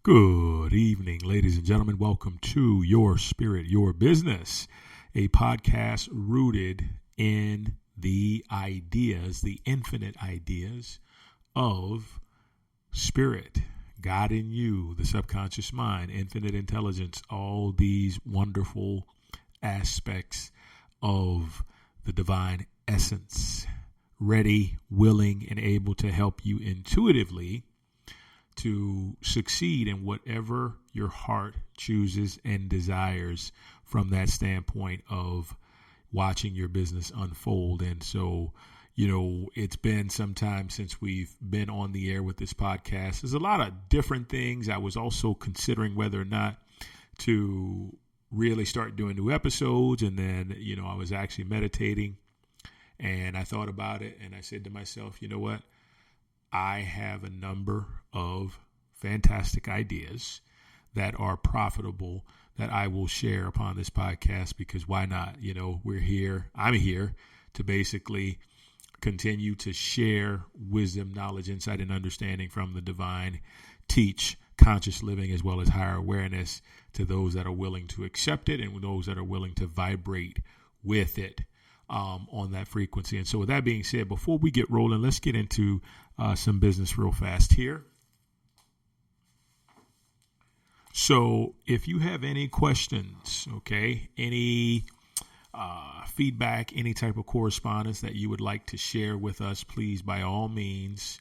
Good evening, ladies and gentlemen. Welcome to Your Spirit, Your Business, a podcast rooted in the ideas, the infinite ideas of spirit, God in you, the subconscious mind, infinite intelligence, all these wonderful aspects of the divine essence, ready, willing, and able to help you intuitively to succeed in whatever your heart chooses and desires from that standpoint of watching your business unfold. And so, it's been some time since we've been on the air with this podcast. There's a lot of different things. I was also considering whether or not to really start doing new episodes. And then, I was actually meditating and I thought about it and I said to myself, you know what? I have a number of fantastic ideas that are profitable that I will share upon this podcast because why not? We're here. I'm here to basically continue to share wisdom, knowledge, insight, and understanding from the divine, teach conscious living as well as higher awareness to those that are willing to accept it and those that are willing to vibrate with it. On that frequency. And so with that being said, before we get rolling, let's get into some business real fast here. So if you have any questions, any feedback, any type of correspondence that you would like to share with us, please, by all means,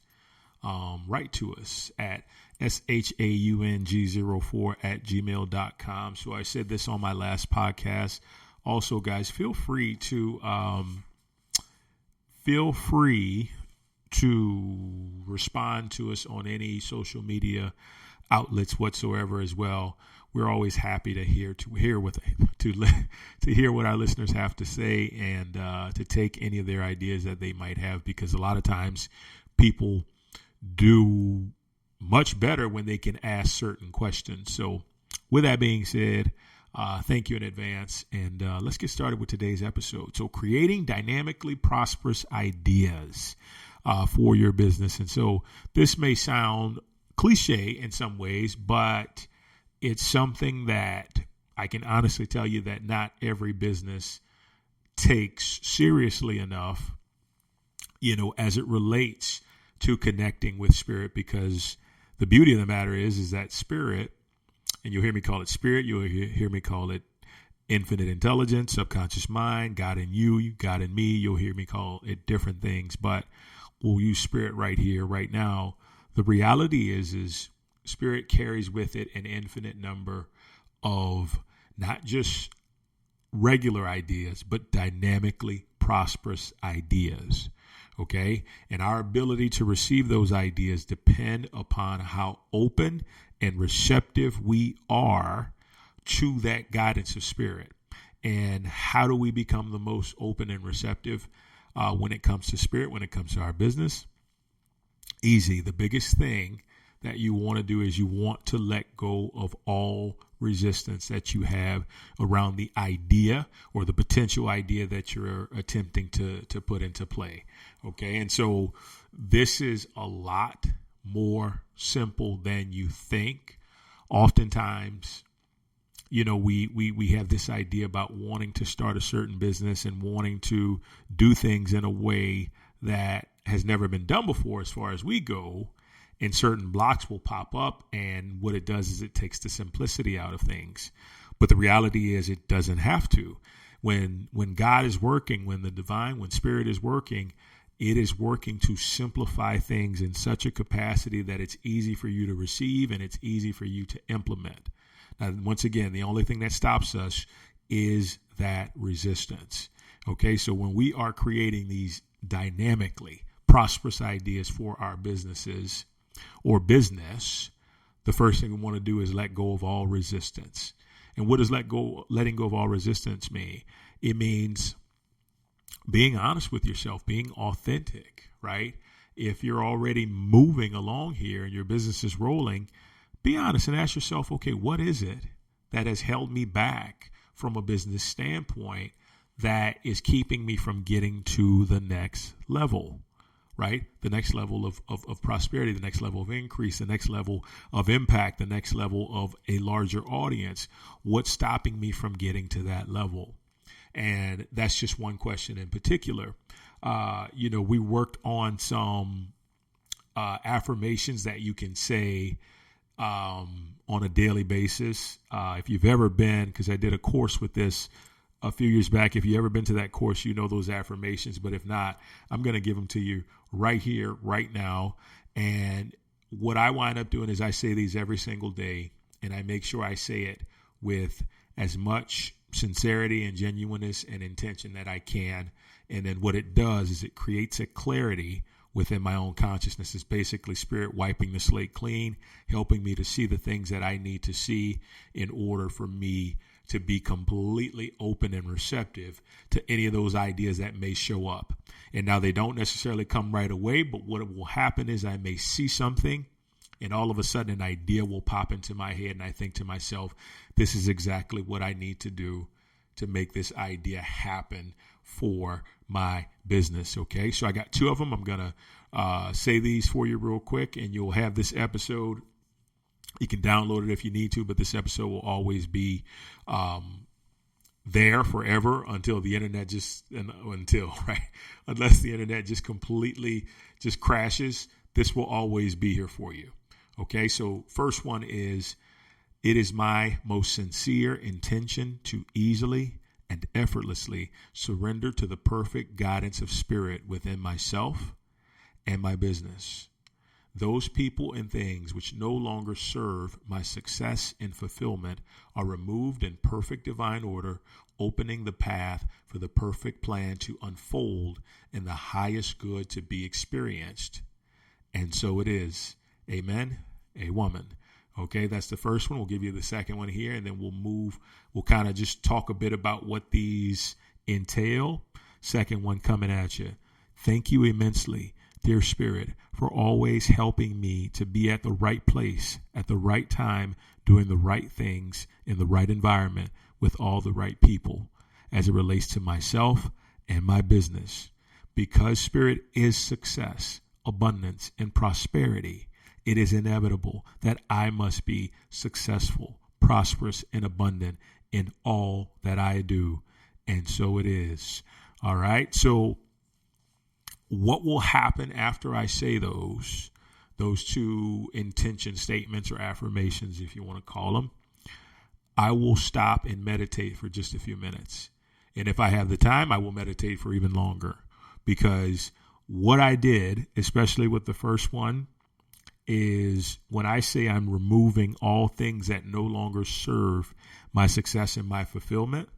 write to us at shaung04@gmail.com. So I said this on my last podcast. Also, guys, feel free to respond to us on any social media outlets whatsoever as well. We're always happy to hear what our listeners have to say and to take any of their ideas that they might have, because a lot of times people do much better when they can ask certain questions. So, with that being said, thank you in advance, and let's get started with today's episode. So creating dynamically prosperous ideas for your business. And so this may sound cliche in some ways, but it's something that I can honestly tell you that not every business takes seriously enough, as it relates to connecting with spirit, because the beauty of the matter is that spirit, and you'll hear me call it spirit. You'll hear me call it infinite intelligence, subconscious mind, God in you, God in me. You'll hear me call it different things, but we'll use spirit right here, right now. The reality is spirit carries with it an infinite number of not just regular ideas, but dynamically prosperous ideas. Okay. And our ability to receive those ideas depend upon how open and receptive we are to that guidance of spirit. And how do we become the most open and receptive when it comes to spirit, when it comes to our business? Easy. The biggest thing that you want to do is you want to let go of all resistance that you have around the idea or the potential idea that you're attempting to put into play. Okay. And so this is a lot more simple than you think. Oftentimes, we have this idea about wanting to start a certain business and wanting to do things in a way that has never been done before as far as we go. And certain blocks will pop up, and what it does is it takes the simplicity out of things. But the reality is it doesn't have to. When God is working, when spirit is working, it is working to simplify things in such a capacity that it's easy for you to receive and it's easy for you to implement. Now, once again, the only thing that stops us is that resistance. Okay, so when we are creating these dynamically prosperous ideas for our businesses or business, the first thing we want to do is let go of all resistance. And what does letting go of all resistance mean? It means being honest with yourself, being authentic, right? If you're already moving along here and your business is rolling, be honest and ask yourself, okay, what is it that has held me back from a business standpoint that is keeping me from getting to the next level? right? The next level of prosperity, the next level of increase, the next level of impact, the next level of a larger audience. What's stopping me from getting to that level? And that's just one question in particular. We worked on some affirmations that you can say on a daily basis. If you've ever been, because I did a course with this a few years back, if you've ever been to that course, you know those affirmations. But if not, I'm going to give them to you right here, right now. And what I wind up doing is I say these every single day, and I make sure I say it with as much sincerity and genuineness and intention that I can. And then what it does is it creates a clarity within my own consciousness. It's basically spirit wiping the slate clean, helping me to see the things that I need to see in order for me to be completely open and receptive to any of those ideas that may show up. And now they don't necessarily come right away, but what will happen is I may see something and all of a sudden an idea will pop into my head, and I think to myself, this is exactly what I need to do to make this idea happen for my business. Okay, so I got two of them. I'm going to say these for you real quick, and you'll have this episode. You can download it if you need to, but this episode will always be there forever until the internet unless the internet just completely just crashes. This will always be here for you. Okay, so first one is, it is my most sincere intention to easily and effortlessly surrender to the perfect guidance of spirit within myself and my business. Those people and things which no longer serve my success and fulfillment are removed in perfect divine order, opening the path for the perfect plan to unfold in the highest good to be experienced. And so it is. Amen. A woman. Okay, that's the first one. We'll give you the second one here, and then we'll kind of just talk a bit about what these entail. Second one coming at you. Thank you immensely, dear Spirit, for always helping me to be at the right place at the right time, doing the right things in the right environment with all the right people as it relates to myself and my business. Because Spirit is success, abundance, and prosperity, it is inevitable that I must be successful, prosperous, and abundant in all that I do. And so it is. All right. So what will happen after I say those two intention statements or affirmations, if you want to call them? I will stop and meditate for just a few minutes. And if I have the time, I will meditate for even longer, because what I did, especially with the first one, is when I say I'm removing all things that no longer serve my success and my fulfillment,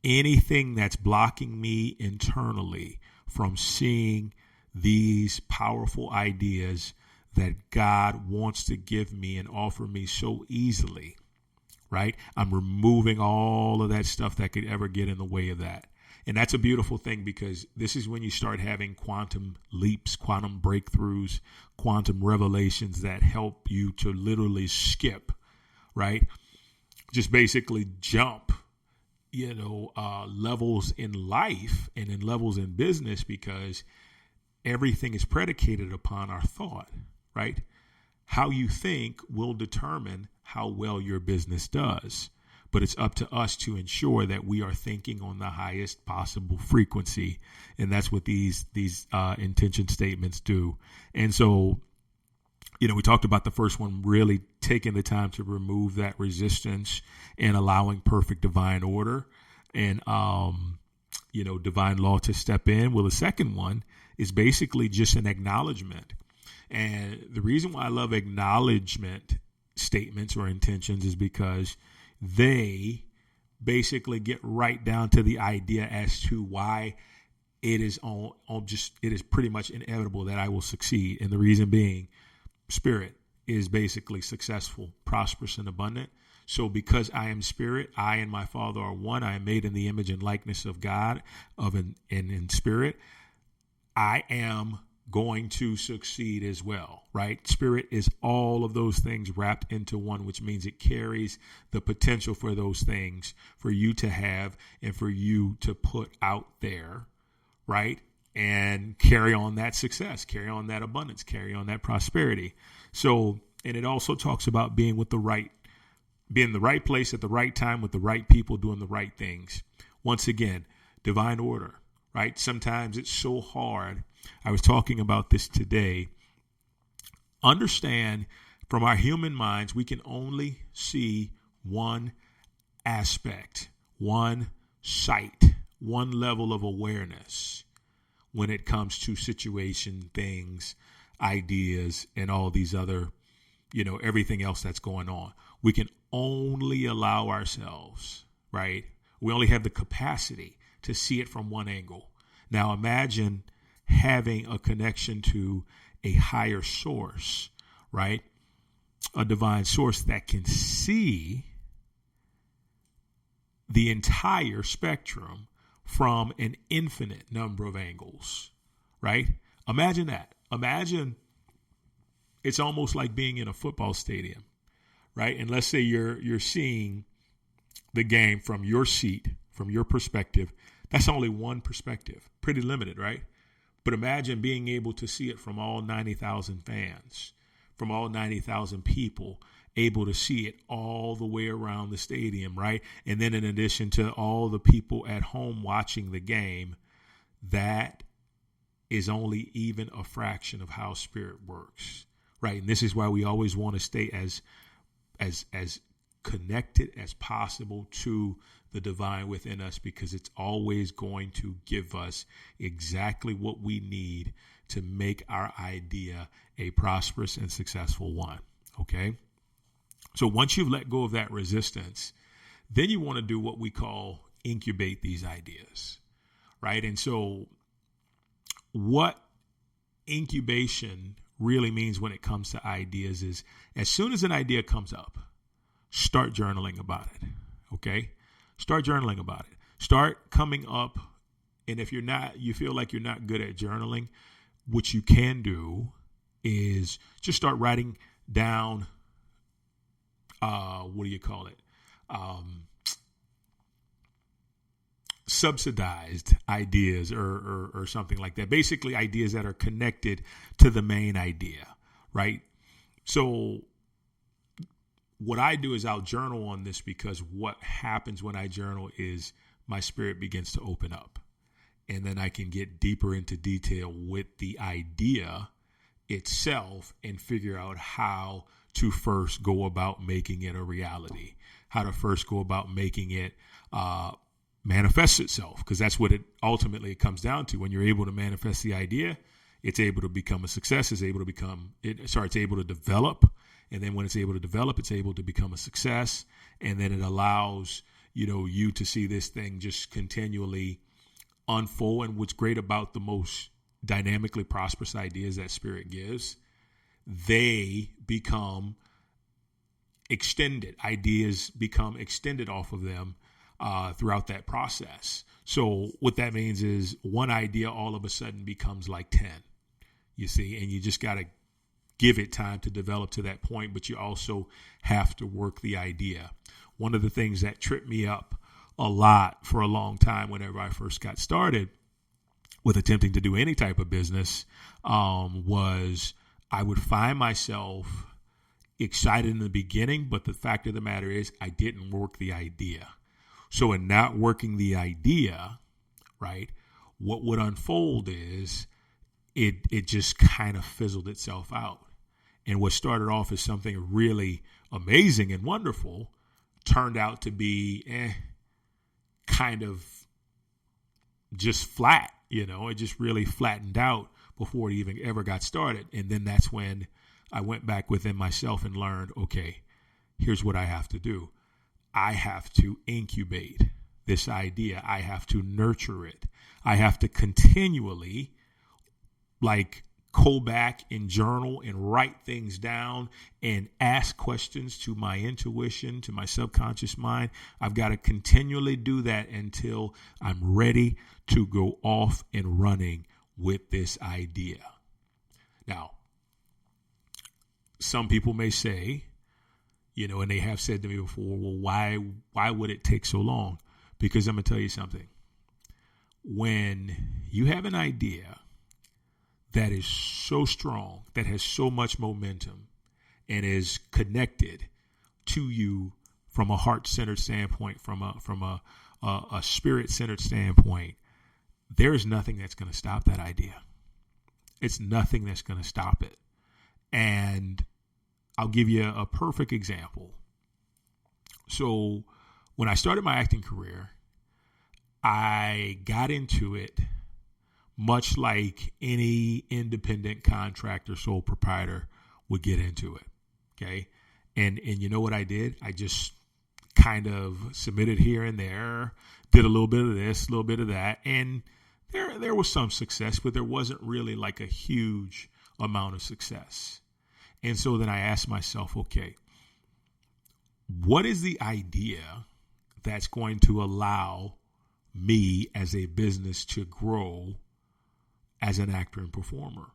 anything that's blocking me internally from seeing these powerful ideas that God wants to give me and offer me so easily, right? I'm removing all of that stuff that could ever get in the way of that. And that's a beautiful thing, because this is when you start having quantum leaps, quantum breakthroughs, quantum revelations that help you to literally skip, right? Just basically jump, levels in life and in levels in business, because everything is predicated upon our thought, right? How you think will determine how well your business does. But it's up to us to ensure that we are thinking on the highest possible frequency. And that's what these intention statements do. And so, we talked about the first one, really taking the time to remove that resistance and allowing perfect divine order and, divine law to step in. Well, the second one is basically just an acknowledgement. And the reason why I love acknowledgement statements or intentions is because they basically get right down to the idea as to why it is it is pretty much inevitable that I will succeed. And the reason being, Spirit is basically successful, prosperous, and abundant. So because I am Spirit, I and my Father are one. I am made in the image and likeness of God, and in Spirit, I am going to succeed as well, right? Spirit is all of those things wrapped into one, which means it carries the potential for those things for you to have and for you to put out there, right? and carry on that success, carry on that abundance, carry on that prosperity. So, and it also talks about being in the right place at the right time with the right people doing the right things. Once again, divine order, right? Sometimes it's so hard. I was talking about this today. Understand, from our human minds, we can only see one aspect, one sight, one level of awareness when it comes to situation, things, ideas, and all these other, everything else that's going on. We can only allow ourselves, right? We only have the capacity to see it from one angle. Now imagine having a connection to a higher source, right? A divine source that can see the entire spectrum from an infinite number of angles, right? Imagine that. Imagine it's almost like being in a football stadium, right? And let's say you're seeing the game from your seat, from your perspective. That's only one perspective, pretty limited, right? But imagine being able to see it from all 90,000 fans, from all 90,000 people, able to see it all the way around the stadium, right? And then in addition to all the people at home watching the game, that is only even a fraction of how spirit works, right? And this is why we always want to stay as connected as possible to the divine within us, because it's always going to give us exactly what we need to make our idea a prosperous and successful one. Okay. So once you've let go of that resistance, then you want to do what we call incubate these ideas, right? And so what incubation really means when it comes to ideas is, as soon as an idea comes up, start journaling about it. Okay. Start journaling about it. Start coming up. And if you feel like you're not good at journaling, what you can do is just start writing down, subsidized ideas or something like that. Basically ideas that are connected to the main idea, right? So what I do is I'll journal on this, because what happens when I journal is my spirit begins to open up, and then I can get deeper into detail with the idea itself and figure out how to first go about making it a reality, how to first go about making it manifest itself, because that's what it ultimately comes down to. When you're able to manifest the idea, it's able to become a success, it's able to develop. And then when it's able to develop, it's able to become a success. And then it allows, you to see this thing just continually unfold. And what's great about the most dynamically prosperous ideas that spirit gives, they become extended. Ideas become extended off of them throughout that process. So what that means is one idea all of a sudden becomes like 10, you see, and you just got to give it time to develop to that point, but you also have to work the idea. One of the things that tripped me up a lot for a long time whenever I first got started with attempting to do any type of business was I would find myself excited in the beginning, but the fact of the matter is I didn't work the idea. So in not working the idea, right, what would unfold is it just kind of fizzled itself out. And what started off as something really amazing and wonderful turned out to be kind of just flat, it just really flattened out before it even ever got started. And then that's when I went back within myself and learned, okay, here's what I have to do. I have to incubate this idea. I have to nurture it. I have to continually go back and journal and write things down and ask questions to my intuition, to my subconscious mind. I've got to continually do that until I'm ready to go off and running with this idea. Now, some people may say, and they have said to me before, well, why would it take so long? Because I'm going to tell you something. when you have an idea that is so strong, that has so much momentum, and is connected to you from a heart-centered standpoint, from a spirit-centered standpoint, there is nothing that's going to stop that idea. It's nothing that's going to stop it. And I'll give you a perfect example. So when I started my acting career, I got into it much like any independent contractor, sole proprietor would get into it. Okay. And you know what I did? I just kind of submitted here and there, did a little bit of this, a little bit of that. And there was some success, but there wasn't really like a huge amount of success. And so then I asked myself, okay, what is the idea that's going to allow me as a business to grow as an actor and performer?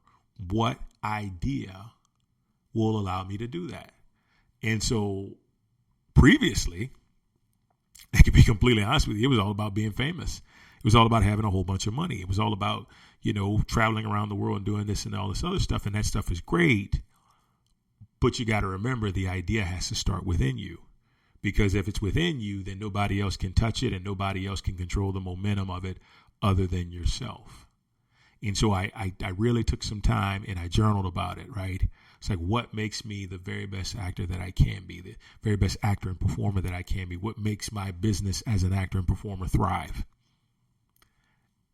What idea will allow me to do that? And so previously, I could be completely honest with you, it was all about being famous. It was all about having a whole bunch of money. It was all about, traveling around the world and doing this and all this other stuff. And that stuff is great. But you got to remember, the idea has to start within you. Because if it's within you, then nobody else can touch it and nobody else can control the momentum of it other than yourself. And so I really took some time and I journaled about it, right? It's like, what makes me the very best actor that I can be, the very best actor and performer that I can be? What makes my business as an actor and performer thrive?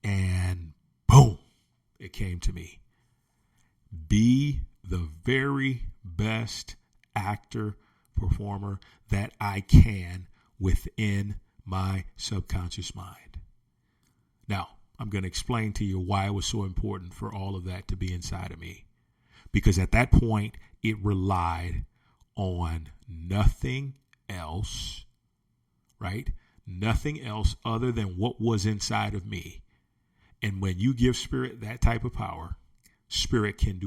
And boom, it came to me. Be the very best actor, performer that I can within my subconscious mind. Now, I'm going to explain to you why it was so important for all of that to be inside of me. Because at that point, it relied on nothing else, right? Nothing else other than what was inside of me. And when you give spirit that type of power, spirit can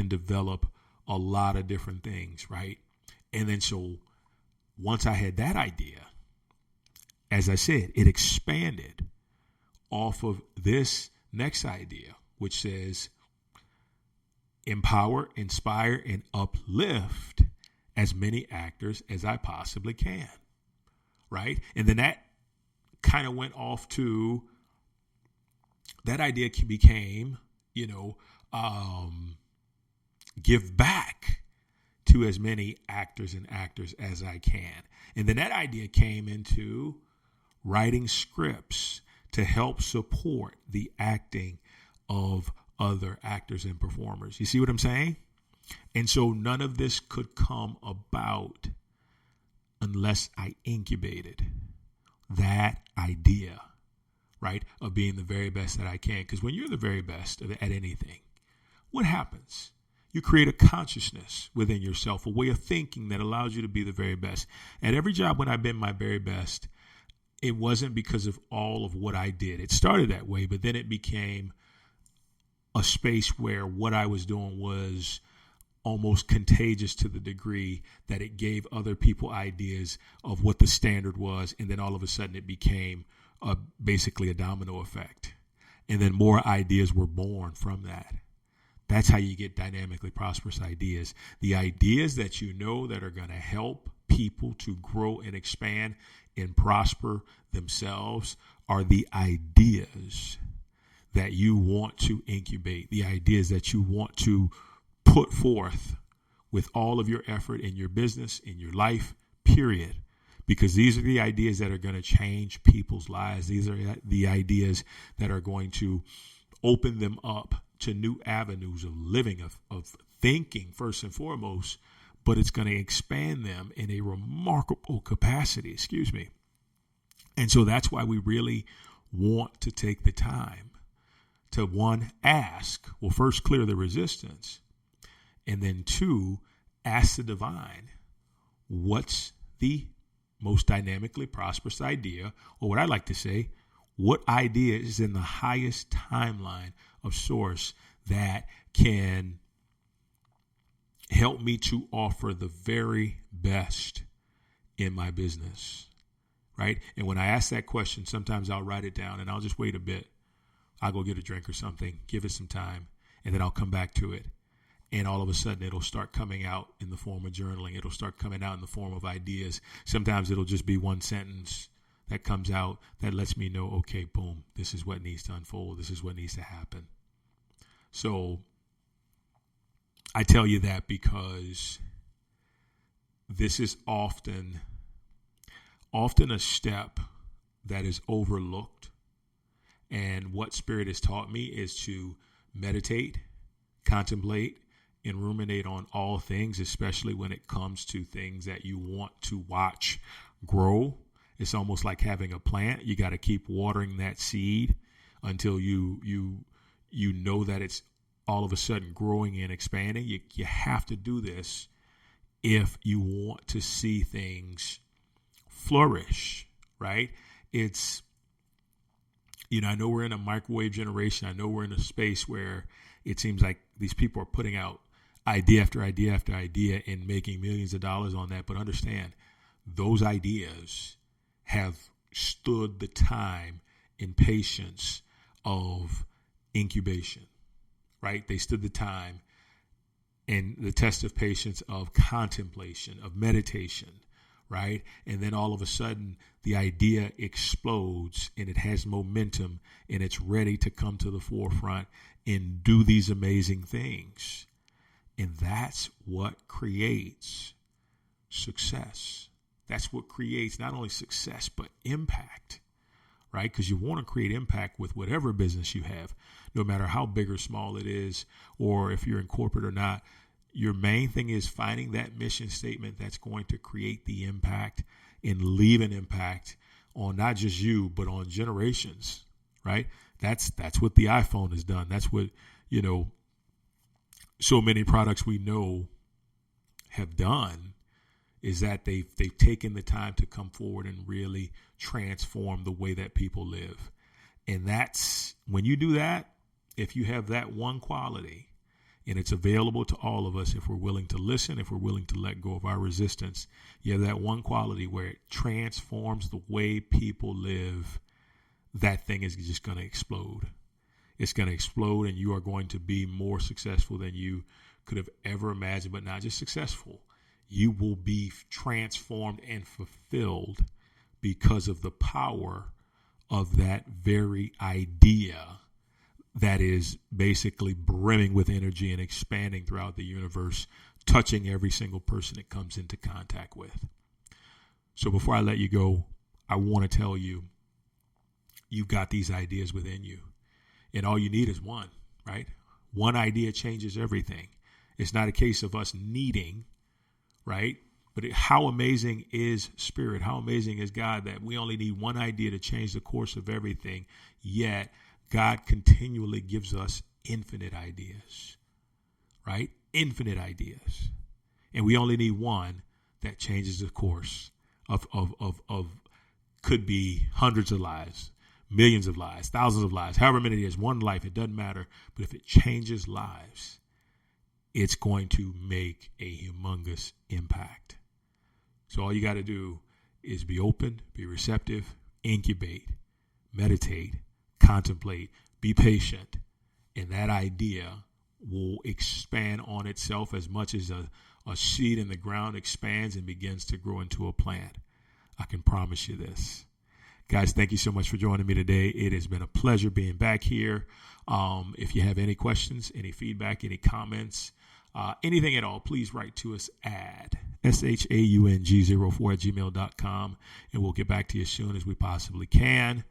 develop a lot of different things, right? And then so once I had that idea, as I said, it expanded off of this next idea, which says empower, inspire, and uplift as many actors as I possibly can, right? And then that kind of went off to, that idea became, give back to as many actors and actors as I can. And then that idea came into writing scripts to help support the acting of other actors and performers. You see what I'm saying? And so none of this could come about unless I incubated that idea, right, of being the very best that I can. Because when you're the very best at anything, what happens? You create a consciousness within yourself, a way of thinking that allows you to be the very best. At every job when I've been my very best, it wasn't because of all of what I did. It started that way, but then it became a space where what I was doing was almost contagious to the degree that it gave other people ideas of what the standard was. And then all of a sudden it became basically a domino effect. And then more ideas were born from that. That's how you get dynamically prosperous ideas. The ideas that you know that are going to help people to grow and expand and prosper themselves are the ideas that you want to incubate, the ideas that you want to put forth with all of your effort in your business, in your life, period. Because these are the ideas that are going to change people's lives. These are the ideas that are going to open them up to new avenues of living, of thinking first and foremost, but it's going to expand them in a remarkable capacity, And so that's why we really want to take the time to, one, ask, well, first clear the resistance, and then two, ask the divine, what's the most dynamically prosperous idea, or what I like to say, what idea is in the highest timeline of source that can help me to offer the very best in my business, right? And when I ask that question, sometimes I'll write it down and I'll just wait a bit. I'll go get a drink or something, give it some time, and then I'll come back to it. And all of a sudden, it'll start coming out in the form of journaling. It'll start coming out in the form of ideas. Sometimes it'll just be one sentence that comes out that lets me know, okay, boom, this is what needs to unfold. This is what needs to happen. So I tell you that because this is often a step that is overlooked. And what Spirit has taught me is to meditate, contemplate, and ruminate on all things, especially when it comes to things that you want to watch grow. It's almost like having a plant. You got to keep watering that seed until you know that it's all of a sudden growing and expanding. You have to do this if you want to see things flourish, right? It's, I know we're in a microwave generation. I know we're in a space where it seems like these people are putting out idea after idea after idea and making millions of dollars on that. But understand, those ideas have stood the time and patience of incubation, right? They stood the time and the test of patience of contemplation, of meditation, right? And then all of a sudden, the idea explodes and it has momentum and it's ready to come to the forefront and do these amazing things. And that's what creates success. That's what creates not only success, but impact, right? Because you want to create impact with whatever business you have, no matter how big or small it is, or if you're in corporate or not. Your main thing is finding that mission statement that's going to create the impact and leave an impact on not just you, but on generations, right? That's what the iPhone has done. That's what, so many products we know have done, is that they've taken the time to come forward and really transform the way that people live. And that's when you do that, if you have that one quality, and it's available to all of us if we're willing to listen, if we're willing to let go of our resistance, you have that one quality where it transforms the way people live, that thing is just going to explode. It's going to explode, and you are going to be more successful than you could have ever imagined, but not just successful. You will be transformed and fulfilled because of the power of that very idea that is basically brimming with energy and expanding throughout the universe, touching every single person it comes into contact with. So before I let you go, I want to tell you, you've got these ideas within you. And all you need is one, right? One idea changes everything. It's not a case of us needing, right? But how amazing is Spirit? How amazing is God that we only need one idea to change the course of everything, yet God continually gives us infinite ideas, right? Infinite ideas. And we only need one that changes the course of could be hundreds of lives, millions of lives, thousands of lives, however many it is, one life, it doesn't matter. But if it changes lives, it's going to make a humongous impact. So all you got to do is be open, be receptive, incubate, meditate, contemplate, be patient, and that idea will expand on itself as much as a seed in the ground expands and begins to grow into a plant. I can promise you this. Guys, thank you so much for joining me today. It has been a pleasure being back here. If you have any questions, any feedback, any comments, anything at all, please write to us at shaung04@gmail.com, and we'll get back to you as soon as we possibly can.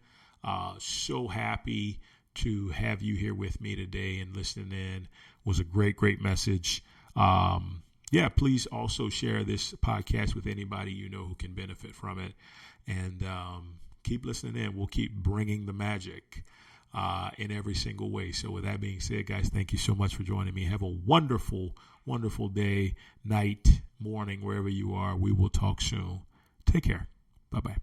So happy to have you here with me today and listening in. It was a great message. Please also share this podcast with anybody you know who can benefit from it. And keep listening in. We'll keep bringing the magic in every single way. So with that being said, guys, thank you so much for joining me. Have a wonderful, wonderful day, night, morning, wherever you are. We will talk soon. Take care. Bye-bye.